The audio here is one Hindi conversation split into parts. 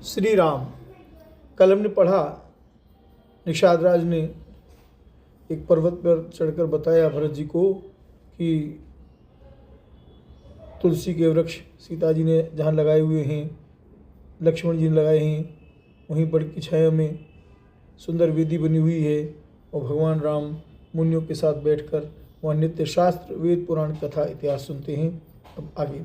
श्री राम। कल हमने पढ़ा, निषाद राज ने एक पर्वत पर चढ़कर बताया भरत जी को कि तुलसी के वृक्ष सीता जी ने जहाँ लगाए हुए हैं, लक्ष्मण जी ने लगाए हैं, वहीं बड़ की छाया में सुंदर वेदी बनी हुई है और भगवान राम मुनियों के साथ बैठकर वहाँ नित्य शास्त्र, वेद, पुराण, कथा, इतिहास सुनते हैं। अब आगे।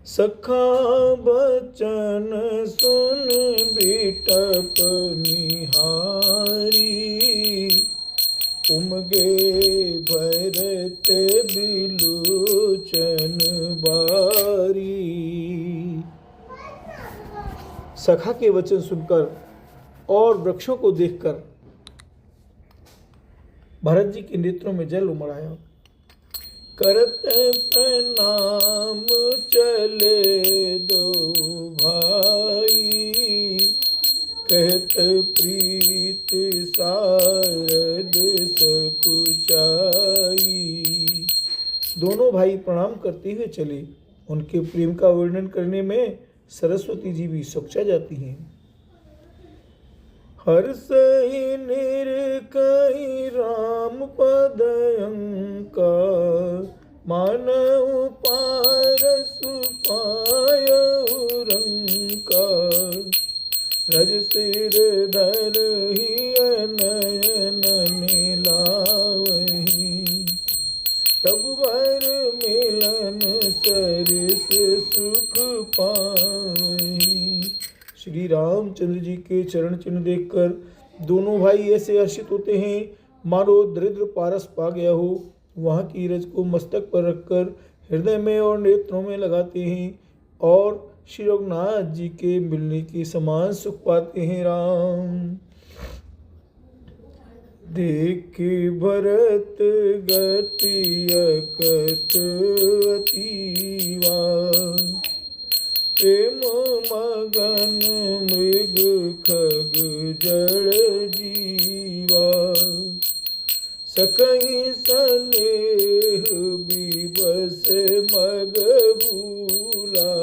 सखा बचन सुन बिटप निहारी, उमगे भरत बिलोचन बारी। सखा के वचन सुनकर और वृक्षों को देखकर भरत जी के नेत्रों में जल उमड़ आया। करत प्रणाम चले दो भाई, कहत प्रीत सारद सकुचाई। दोनों भाई प्रणाम करते हुए चले। उनके प्रेम का वर्णन करने में सरस्वती जी भी सकुचा जाती हैं। हर्षहि निरखहि राम पदयंका, मानव पारसु पायउ रंका। रज सिर धरहि नयन नीलावहि, रघुबर मिलन सरिस सुख पावहि। श्री रामचंद्र जी के चरण चिन्ह देखकर दोनों भाई ऐसे हर्षित होते हैं मानो दरिद्र पारस पा गया हो। वहाँ की रज को मस्तक पर रखकर हृदय में और नेत्रों में लगाते हैं और श्री रघुनाथ जी के मिलने के समान सुख पाते हैं। राम देख भरत गति अकथ अतीवा, प्रेम मगन मृग खग जड़ जीवा। सकहि स्नेह विवश मग भूला,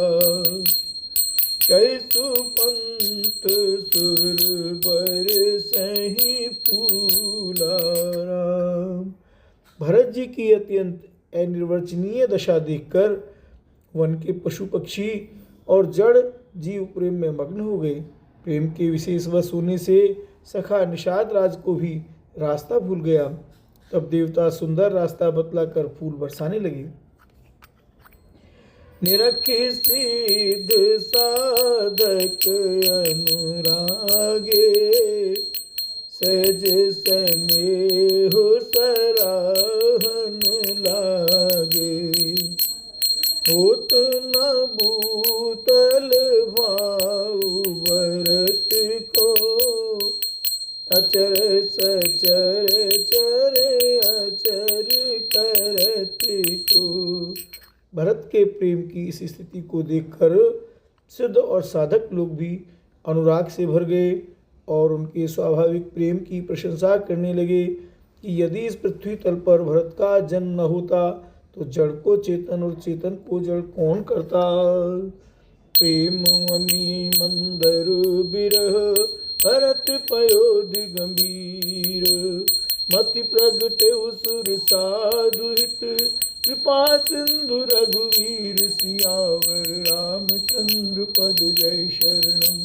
कैसु पंत सुर बरसहि फूला। राम भरत जी की अत्यंत अनिर्वचनीय दशा देखकर वन के पशु पक्षी और जड़ जीव प्रेम में मग्न हो गए। प्रेम के विशेष वश होने से सखा निषाद राज को भी रास्ता भूल गया। तब देवता सुंदर रास्ता बतलाकर फूल बरसाने लगे। निरखे सिद्ध साधक अनुरागे, सहज स्नेह सराहन लागे। होत न भूतल भाव भरत को, अचर सचर चर अचर करत को। भरत के प्रेम की इस स्थिति को देखकर सिद्ध और साधक लोग भी अनुराग से भर गए और उनके स्वाभाविक प्रेम की प्रशंसा करने लगे कि यदि इस पृथ्वी तल पर भरत का जन्म न होता तो जड़ को चेतन और चेतन को जड़ कौन करता। प्रेम अमी मंदर बिरह, भरत पयोधि गंभीर। मति प्रगटे सुर साधु हित, कृपा सिंधु रघुवीर। सियावर रामचंद्र पद जय शरणम,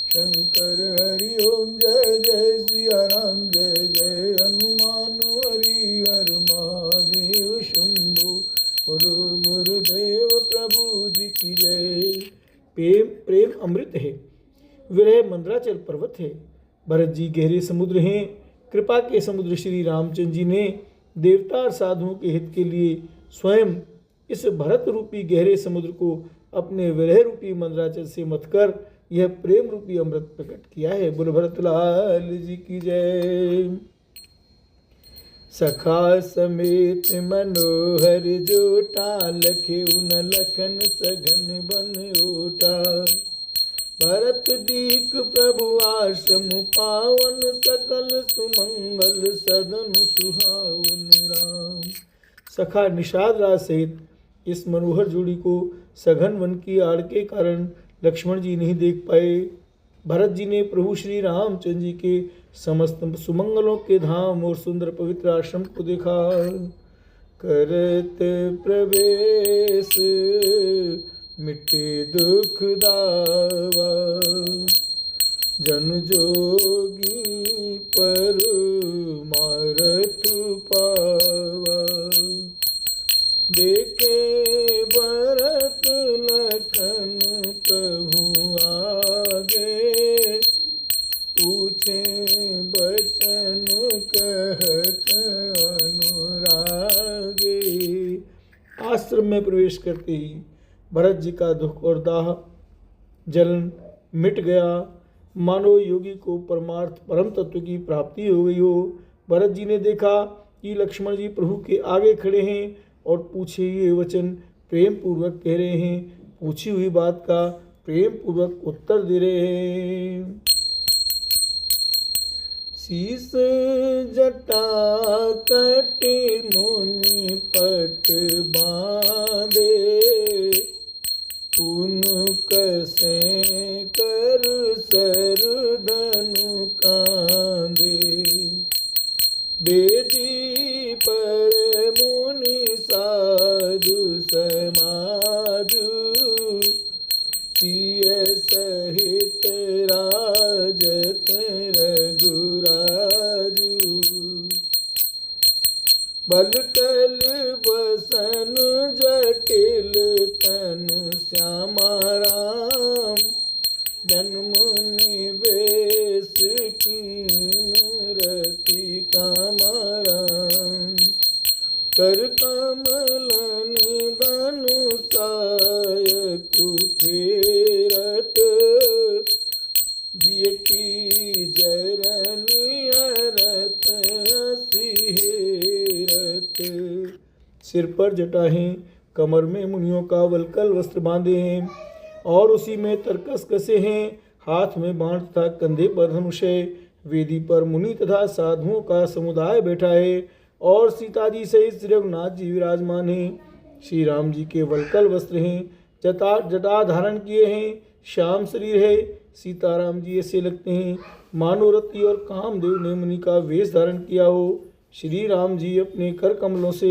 शंकर हरि ओम जय जय सिया राम जय जय। हनुमान हरि हर महादेव शंभो, गुरु गुरुदेव प्रभु जी की जय। प्रेम प्रेम अमृत है, विरह मंदराचल पर्वत है। भरत जी गहरे समुद्र हैं। कृपा के समुद्र श्री रामचंद्र जी ने देवता और साधुओं के हित के लिए स्वयं इस भरत रूपी गहरे समुद्र को अपने विरह रूपी मंदराचल से मथकर यह प्रेम रूपी अमृत प्रकट किया है। बोल भरतलाल जी की जय। सखा समेत मनोहर जोटा, लखे उन लखन सघन बन ओटा। भरत दीक प्रभु आश्रम पावन, सकल सुमंगल सदन सुहावन। राम सखा निषाद राज सहित इस मनोहर जोड़ी को सघन वन की आड़ के कारण लक्ष्मण जी नहीं देख पाए। भरत जी ने प्रभु श्री रामचंद्र जी के समस्त सुमंगलों के धाम और सुंदर पवित्र आश्रम को देखा। करत प्रवेश मिटे दुख दावा, जन जोगी पर मारत पावा। देखे भरत लखन प्रभु आगे, पूछे बचन कहत अनुरागे। आश्रम में प्रवेश करते ही भरत जी का दुख और दाह जलन मिट गया, मानो योगी को परमार्थ परम तत्व की प्राप्ति हो गई हो। भरत जी ने देखा कि लक्ष्मण जी प्रभु के आगे खड़े हैं और पूछे हुए वचन प्रेम पूर्वक कह रहे हैं, पूछी हुई बात का प्रेम पूर्वक उत्तर दे रहे हैं। शीस जटा कटी मुनि पट बांधे, पुन कसे कर सर धनु कांदे। बेदी पर मुनि साधु समाजु, सिय सहित राजत रघुराजु। बलकल बसन जटिल तनु श्यामा राम, जन्मुनि वेश कीन रति कामराम। कर कमलन धनु सायकु फेरत, जिय की जरनी अरत सिहेरत। सिर पर जटा हैं, कमर में मुनियों का वलकल वस्त्र बांधे हैं और उसी में तरकस कसे हैं। हाथ में बाण तथा कंधे पर धनुष है। वेदी पर मुनि तथा साधुओं का समुदाय बैठा है और सीता जी सहित श्री रघुनाथ जी विराजमान हैं। श्री राम जी के वलकल वस्त्र हैं, जटा धारण किए हैं, श्याम शरीर है। सीताराम जी ऐसे लगते हैं मानो रति और कामदेव ने मुनि का वेश धारण किया हो। श्री राम जी अपने कर कमलों से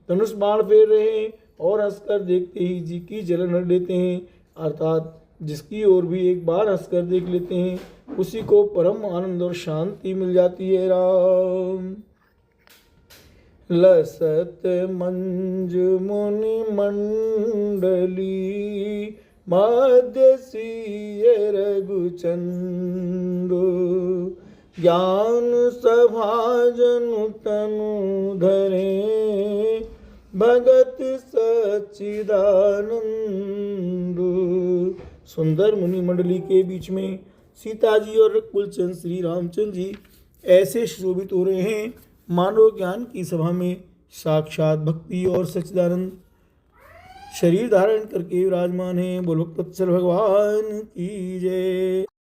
धनुष बाण फेर रहे हैं और हंसकर देखते ही जी की जलन हर देते हैं, अर्थात जिसकी ओर भी एक बार हंसकर देख लेते हैं उसी को परम आनंद और शांति मिल जाती है। राम लसत मंज मुनि मंडली, मध्य सीय रघुचंदो। ज्ञान सभाजनु तनु धरे, भगत सच्चिदानंद। सुंदर मुनि मंडली के बीच में सीता जी और कुलचंद श्री रामचंद्र जी ऐसे शोभित हो रहे हैं मानो ज्ञान की सभा में साक्षात भक्ति और सच्चिदानंद शरीर धारण करके विराजमान हैं। बोलो वत्सल भगवान की जय।